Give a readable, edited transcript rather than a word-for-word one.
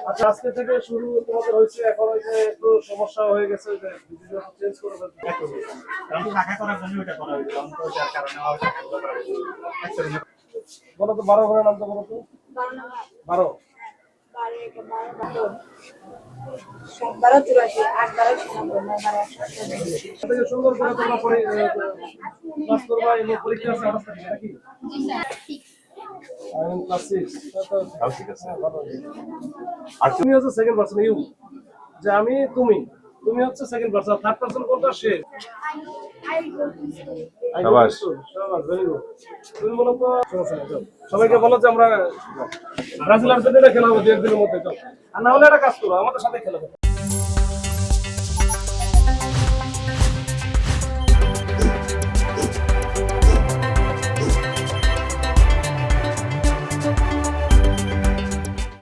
আচ্ছা, আজকে থেকে শুরু তোমাদের হয়েছে, এখন হয়েছে একটু সমস্যা হয়ে গেছে যে চেঞ্জ করে শাখা করার জন্য ওইটা করা হয়েছে, যার কারণে বলো তো 12 ঘরের নাম তো বলো তো। 12 সুন্দর করে তোমরা ক্লাস করবা এবং পরীক্ষা আছে 28 তারিখে নাকি? ক্লাস 6 ঠিক আছে। আর তুমি হচ্ছে সেকেন্ড পারসন, ইউ, যে আমি তুমি, তুমি হচ্ছে সেকেন্ড পারসন, থার্ড পারসন কোনটা? সে। শাবাশ শাবাশ, ভেরি গুড। তুমি বলো তো, সবাইকে বলো যে আমরা ব্রাজিল আর্জেন্টিনা খেলা হবে 2 একদিনের মধ্যে, আর না হলে একটা কাজ করো, আমাদের সাথে খেলা হবে।